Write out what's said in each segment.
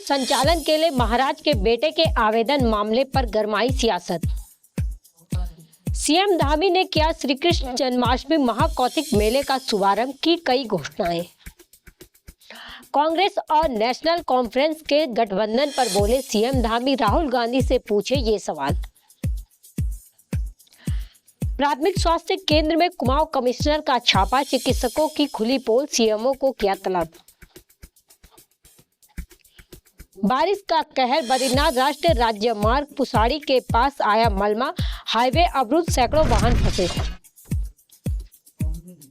संचालन के लिए महाराज के बेटे के आवेदन मामले पर गरमाई सियासत। सीएम धामी ने किया श्री कृष्ण जन्माष्टमी महाकौतिक मेले का शुभारंभ, की कई घोषणाएं। कांग्रेस और नेशनल कॉन्फ्रेंस के गठबंधन पर बोले सीएम धामी, राहुल गांधी से पूछे ये सवाल। प्राथमिक स्वास्थ्य केंद्र में कुमाऊं कमिश्नर का छापा, चिकित्सकों की खुली पोल, सीएमओ को किया तलब। बारिश का कहर, बद्रीनाथ राष्ट्रीय राज्यमार्ग पुसाड़ी के पास आया मलबा, हाईवे अवरुद्ध, सैकड़ों वाहन फंसे।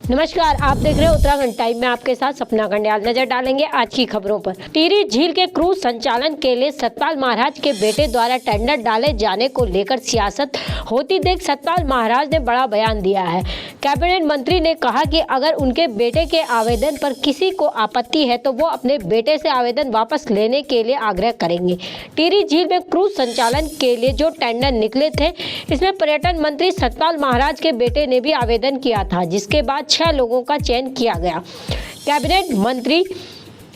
नमस्कार, आप देख रहे हैं उत्तराखंड टाइम में आपके साथ सपना गंडयाल। नजर डालेंगे आज की खबरों पर। टिहरी झील के क्रूज संचालन के लिए सतपाल महाराज के बेटे द्वारा टेंडर डाले जाने को लेकर सियासत होती देख सतपाल महाराज ने बड़ा बयान दिया है। कैबिनेट मंत्री ने कहा कि अगर उनके बेटे के आवेदन पर किसी को आपत्ति है तो वो अपने बेटे से आवेदन वापस लेने के लिए आग्रह करेंगे। टिहरी झील में क्रूज संचालन के लिए जो टेंडर निकले थे, इसमें पर्यटन मंत्री सतपाल महाराज के बेटे ने भी आवेदन किया था, जिसके बाद 6 लोगों का चयन किया गया। कैबिनेट मंत्री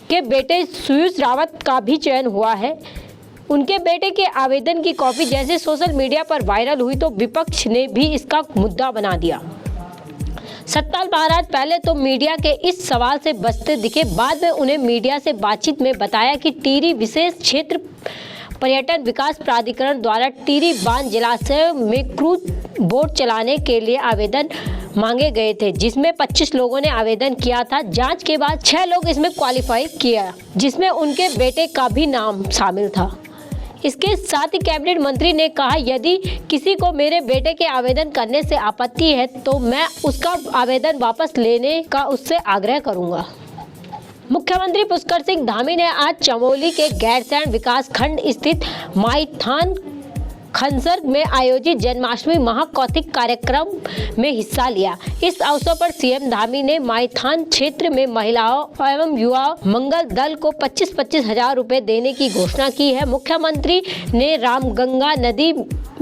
के बेटे सुयुष रावत का भी चयन हुआ है। उनके बेटे के आवेदन की कॉपी जैसे सोशल मीडिया पर वायरल हुई तो विपक्ष ने भी इसका मुद्दा बना दिया। सतपाल महाराज पहले तो मीडिया के इस सवाल से बचते दिखे, बाद में उन्हें मीडिया से बातचीत में बताया कि टिहरी विशेष क्षेत्र पर्यटन विकास प्राधिकरण द्वारा टिहरी बांध जलाशय में क्रूज बोट चलाने के लिए आवेदन मांगे गए थे, जिसमें 25 लोगों ने आवेदन किया था। जांच के बाद 6 लोग इसमें क्वालिफाई किया, जिसमें उनके बेटे का भी नाम शामिल था। इसके साथ ही कैबिनेट मंत्री ने कहा, यदि किसी को मेरे बेटे के आवेदन करने से आपत्ति है तो मैं उसका आवेदन वापस लेने का उससे आग्रह करूंगा। मुख्यमंत्री पुष्कर सिंह धामी ने आज चमोली के गैरसैंण विकास खंड स्थित माईथान खनसर में आयोजित जन्माष्टमी महाकौतिक कार्यक्रम में हिस्सा लिया। इस अवसर पर सीएम धामी ने माईथान क्षेत्र में महिलाओं एवं युवा मंगल दल को 25-25 हजार रुपए देने की घोषणा की है। मुख्यमंत्री ने रामगंगा नदी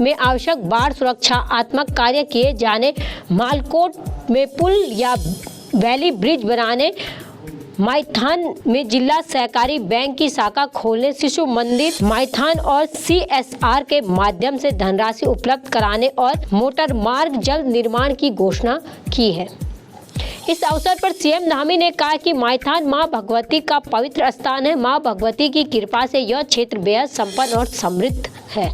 में आवश्यक बाढ़ सुरक्षात्मक कार्य किए जाने, मालकोट में पुल या वैली ब्रिज बनाने, माईथान में जिला सहकारी बैंक की शाखा खोलने, शिशु मंदिर माईथान और CSR के माध्यम से धनराशि उपलब्ध कराने और मोटर मार्ग जल्द निर्माण की घोषणा की है। इस अवसर पर सीएम धामी ने कहा कि माईथान मां भगवती का पवित्र स्थान है। मां भगवती की कृपा से यह क्षेत्र बेहद संपन्न और समृद्ध है।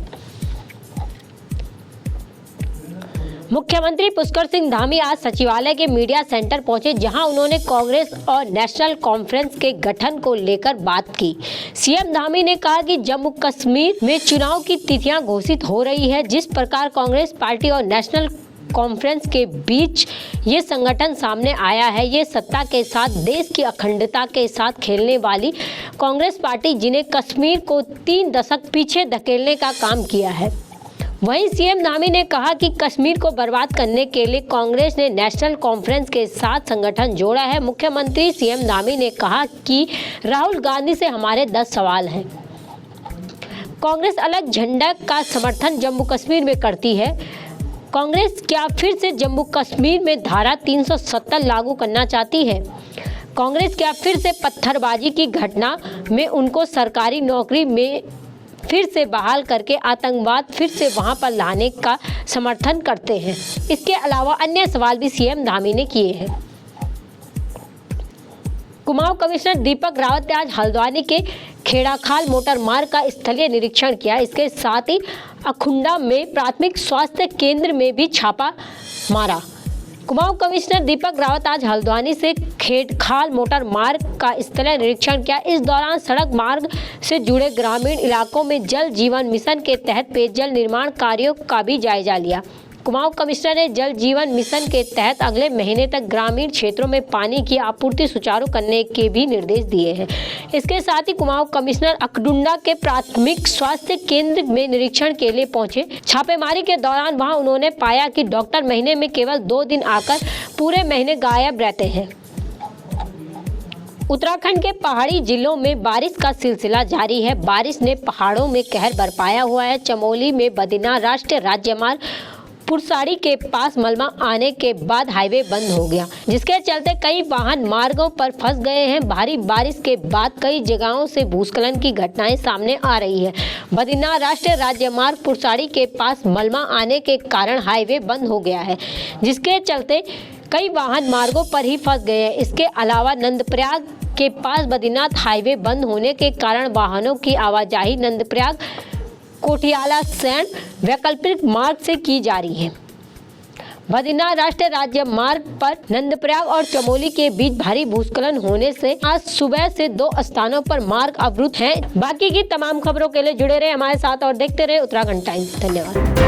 मुख्यमंत्री पुष्कर सिंह धामी आज सचिवालय के मीडिया सेंटर पहुंचे, जहां उन्होंने कांग्रेस और नेशनल कॉन्फ्रेंस के गठन को लेकर बात की। सीएम धामी ने कहा कि जम्मू कश्मीर में चुनाव की तिथियां घोषित हो रही है। जिस प्रकार कांग्रेस पार्टी और नेशनल कॉन्फ्रेंस के बीच ये संगठन सामने आया है, ये सत्ता के साथ देश की अखंडता के साथ खेलने वाली कांग्रेस पार्टी, जिन्हें कश्मीर को 3 दशक पीछे धकेलने का काम किया है। वहीं सीएम धामी ने कहा कि कश्मीर को बर्बाद करने के लिए कांग्रेस ने नेशनल कॉन्फ्रेंस के साथ संगठन जोड़ा है। मुख्यमंत्री सीएम धामी ने कहा कि राहुल गांधी से हमारे 10 सवाल हैं। कांग्रेस अलग झंडा का समर्थन जम्मू कश्मीर में करती है। कांग्रेस क्या फिर से जम्मू कश्मीर में धारा 370 लागू करना चाहती है? कांग्रेस क्या फिर से पत्थरबाजी की घटना में उनको सरकारी नौकरी में फिर से बहाल करके आतंकवाद फिर से वहां पर लाने का समर्थन करते हैं? इसके अलावा अन्य सवाल भी सीएम धामी ने किए हैं। कुमाऊं कमिश्नर दीपक रावत ने आज हल्द्वानी के खेड़ाखाल मोटर मार्ग का स्थलीय निरीक्षण किया। इसके साथ ही अखुंडा में प्राथमिक स्वास्थ्य केंद्र में भी छापा मारा। कुमाऊं कमिश्नर दीपक रावत आज हल्द्वानी से खेड़खाल मोटर मार्ग का स्थलीय निरीक्षण किया। इस दौरान सड़क मार्ग से जुड़े ग्रामीण इलाकों में जल जीवन मिशन के तहत पेयजल निर्माण कार्यों का भी जायजा लिया। कुमाऊं कमिश्नर ने जल जीवन मिशन के तहत अगले महीने तक ग्रामीण क्षेत्रों में पानी की आपूर्ति सुचारू करने के भी निर्देश दिए हैं। इसके साथ ही कुमाऊं कमिश्नर अखडुंडा के प्राथमिक स्वास्थ्य केंद्र में निरीक्षण के लिए पहुंचे। छापेमारी के दौरान वहां उन्होंने पाया कि डॉक्टर महीने में केवल 2 दिन आकर पूरे महीने गायब रहते हैं। उत्तराखंड के पहाड़ी जिलों में बारिश का सिलसिला जारी है। बारिश ने पहाड़ों में कहर बरपाया हुआ है। चमोली में बद्रीनाथ राष्ट्रीय राज्यमार्ग पुरसाड़ी के पास मलबा आने के बाद हाईवे बंद हो गया, जिसके चलते कई वाहन मार्गों पर फंस गए हैं। भारी बारिश के बाद कई जगहों से भूस्खलन की घटनाएं सामने आ रही है। बद्रीनाथ राष्ट्रीय राजमार्ग पुरसाड़ी के पास मलबा आने के कारण हाईवे बंद हो गया है, जिसके चलते कई वाहन मार्गों पर ही फंस गए हैं। इसके अलावा नंदप्रयाग के पास बद्रीनाथ हाईवे बंद होने के कारण वाहनों की आवाजाही नंदप्रयाग कोठियाला सैंड वैकल्पिक मार्ग से की जा रही है। बद्रीनाथ राष्ट्रीय राजमार्ग पर नंदप्रयाग और चमोली के बीच भारी भूस्खलन होने से आज सुबह से 2 स्थानों पर मार्ग अवरुद्ध हैं। बाकी की तमाम खबरों के लिए जुड़े रहे हमारे साथ और देखते रहे उत्तराखंड टाइम्स। धन्यवाद।